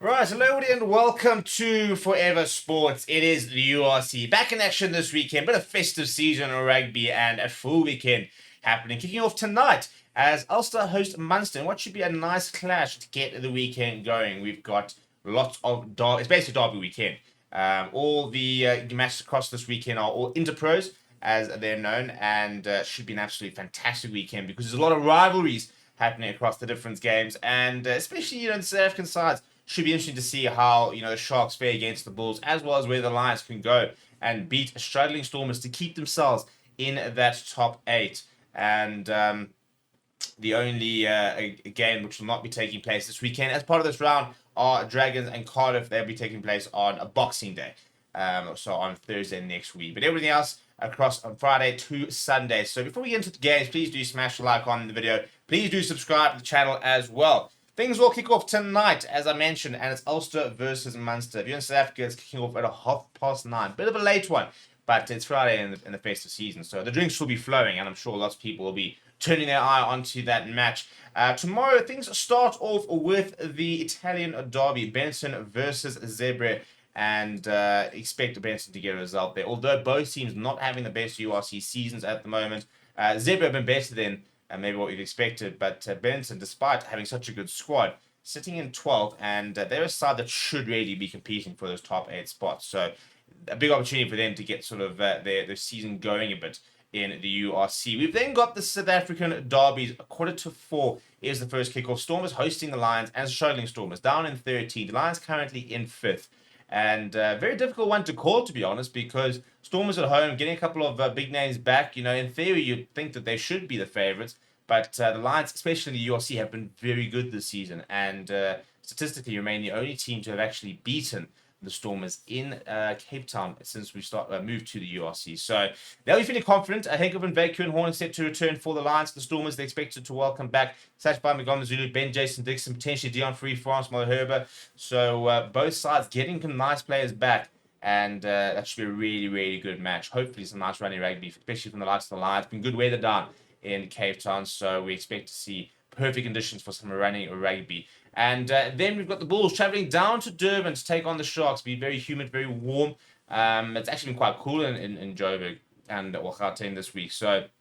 Right, hello everybody and welcome to Forever Sports. It is the URC back in action this weekend, but a festive season of rugby and a full weekend happening. Kicking off tonight as Ulster host Munster, and what should be a nice clash to get the weekend going. We've got lots of it's basically derby weekend. All the matches across this weekend are all interpros as they're known, and should be an absolutely fantastic weekend because there's a lot of rivalries happening across the different games, and especially the South African sides. Should be interesting to see how the Sharks fare against the Bulls, as well as where the Lions can go and beat struggling Stormers to keep themselves in that top 8. And the only game which will not be taking place this weekend as part of this round are Dragons and Cardiff. They'll be taking place on a Boxing Day, so on Thursday next week. But everything else across on Friday to Sunday. So before we get into the games, please do smash a like on the video. Please do subscribe to the channel as well. Things will kick off tonight, as I mentioned, and it's Ulster versus Munster. If you're in South Africa, it's kicking off at 9:30. Bit of a late one, but it's Friday in the festive season, so the drinks will be flowing, and I'm sure lots of people will be turning their eye onto that match. Tomorrow, things start off with the Italian derby, Benetton versus Zebra, and expect Benetton to get a result there. Although both teams not having the best URC seasons at the moment, Zebra have been better than maybe what you'd expected, but Benetton, despite having such a good squad, sitting in 12th, and they're a side that should really be competing for those top 8 spots. So a big opportunity for them to get sort of their season going a bit in the URC. We've then got the South African derbies. 3:45 is the first kickoff. Stormers hosting the Lions and struggling Stormers down in 13th. The Lions currently in 5th. And very difficult one to call, to be honest, because Stormers at home, getting a couple of big names back. In theory, you'd think that they should be the favourites. But the Lions, especially in the URC, have been very good this season. And statistically, remain the only team to have actually beaten the Stormers in Cape Town since we moved to the URC. So they'll be feeling confident. Henkov and Vacu and Horn set to return for the Lions. The Stormers, they're expected to welcome back Sachbai Magomazulu, Ben Jason Dixon, potentially Dion Free, France Malherbe. So both sides getting some nice players back. And that should be a really, really good match. Hopefully some nice running rugby, especially from the likes of the Lions. Been good weather down in Cape Town, so we expect to see perfect conditions for some running rugby. And then we've got the Bulls traveling down to Durban to take on the Sharks. Be very humid, very warm. It's actually been quite cool in Joburg and Gauteng this week, so it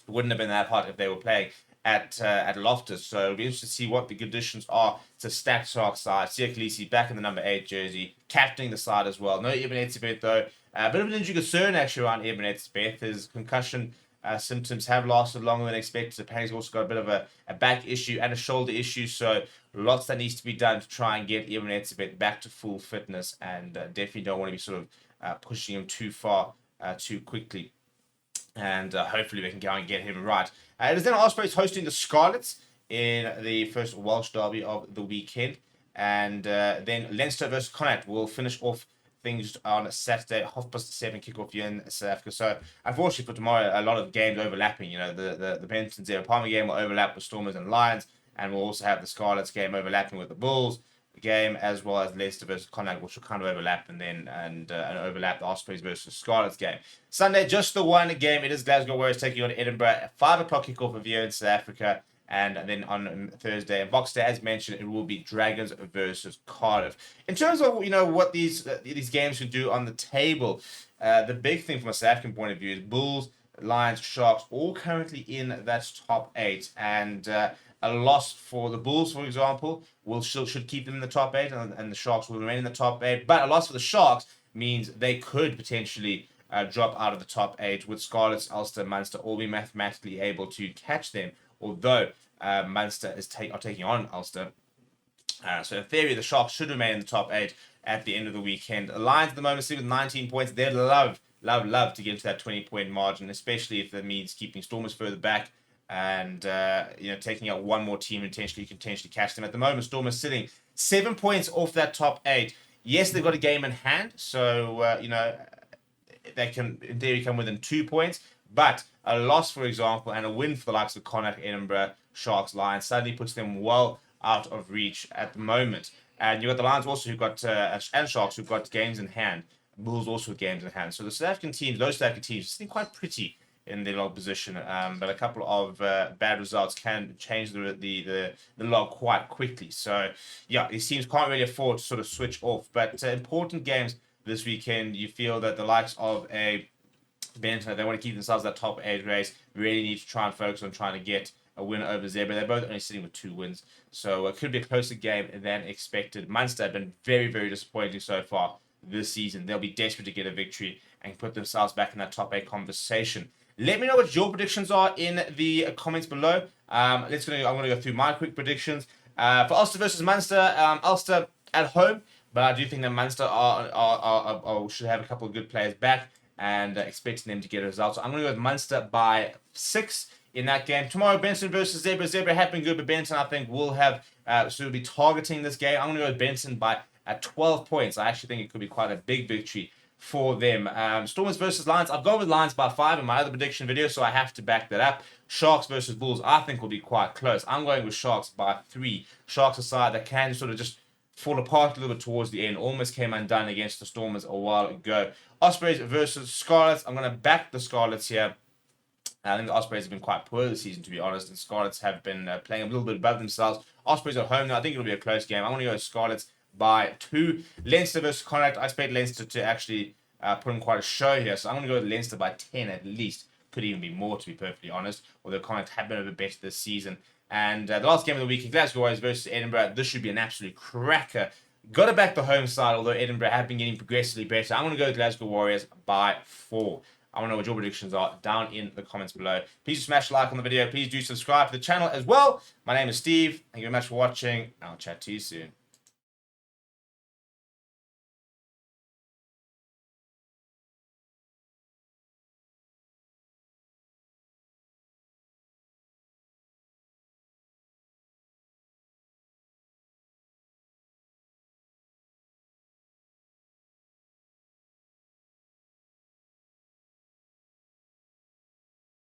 wouldn't have been that hot if they were playing at Loftus. So it'll be interesting to see what the conditions are. It's a stacked Sharks side. Sia Khaleesi back in the number 8 jersey, captaining the side as well. No Eben Etzebeth though. A bit of an injury concern actually around Eben Etzebeth. His concussion symptoms have lasted longer than expected. Apparently he's also got a bit of a back issue and a shoulder issue, so lots that needs to be done to try and get Eben Etzebeth back to full fitness, and definitely don't want to be sort of pushing him too far too quickly. And hopefully we can go and get him right. It is then Ospreys hosting the Scarlets in the first Welsh derby of the weekend, and then Leinster versus Connacht will finish off things on Saturday, 7:30 kickoff here in South Africa. So unfortunately for tomorrow, a lot of games overlapping. The Benetton Zero Palmer game will overlap with Stormers and Lions, and we'll also have the Scarlets game overlapping with the Bulls game, as well as Leicester versus Connacht, which will kind of overlap and overlap the Ospreys versus Scarlets game. Sunday, just the one game. It is Glasgow Warriors taking on Edinburgh at 5:00 kickoff of here in South Africa. And then on Thursday and Boxing Day, as mentioned, it will be Dragons versus Cardiff. In terms of what these games should do on the table, the big thing from a South African point of view is Bulls, Lions, Sharks, all currently in that top 8, and a loss for the Bulls, for example, should keep them in the top 8, and the Sharks will remain in the top 8. But a loss for the Sharks means they could potentially drop out of the top 8, with Scarlets, Ulster, Munster all be mathematically able to catch them. Although Munster are taking on Ulster. So in theory, the Sharks should remain in the top 8 at the end of the weekend. The Lions at the moment sit with 19 points. They'd love to get into that 20-point margin, especially if that means keeping Stormers further back and taking out one more team and potentially catch them. At the moment, Stormers sitting 7 points off that top 8. Yes, they've got a game in hand, so they can in theory come within 2 points. But a loss, for example, and a win for the likes of Connacht, Edinburgh, Sharks, Lions suddenly puts them well out of reach at the moment. And you've got the Lions also and Sharks who've got games in hand. Bulls also with games in hand. So the South African teams, those South African teams, sitting quite pretty in the log position. But a couple of bad results can change the log quite quickly. So yeah, these teams can't really afford to sort of switch off. But important games this weekend. You feel that the likes of a Benton, they want to keep themselves that top 8 race. Really need to try and focus on trying to get a win over Zebra. They're both only sitting with 2 wins, so it could be a closer game than expected. Munster have been very, very disappointing so far this season. They'll be desperate to get a victory and put themselves back in that top 8 conversation. Let me know what your predictions are in the comments below. I'm going to go through my quick predictions. For Ulster versus Munster, Ulster at home, but I do think that Munster should have a couple of good players back and expecting them to get a result. So I'm going to go with Munster by 6 in that game. Tomorrow, Benson versus Zebra. Zebra have been good, but Benson, I think, will have will be targeting this game. I'm going to go with Benson by 12 points. I actually think it could be quite a big victory for them. Stormers versus Lions. I've gone with Lions by 5 in my other prediction video, so I have to back that up. Sharks versus Bulls, I think, will be quite close. I'm going with Sharks by 3. Sharks a side that can sort of just fall apart a little bit towards the end. Almost came undone against the Stormers a while ago. Ospreys versus Scarlets. I'm going to back the Scarlets here. I think the Ospreys have been quite poor this season, to be honest, and Scarlets have been playing a little bit above themselves. Ospreys at home now. I think it'll be a close game. I'm going to go with Scarlets by 2. Leinster versus Connacht. I expect Leinster to actually put in quite a show here, so I'm going to go with Leinster by 10 at least. Could even be more, to be perfectly honest, although Connacht have been a bit better this season. And the last game of the week, Glasgow Warriors versus Edinburgh. This should be an absolute cracker. Got to back the home side, although Edinburgh have been getting progressively better. I'm going to go with Glasgow Warriors by 4. I want to know what your predictions are down in the comments below. Please smash a like on the video. Please do subscribe to the channel as well. My name is Steve. Thank you very much for watching. I'll chat to you soon.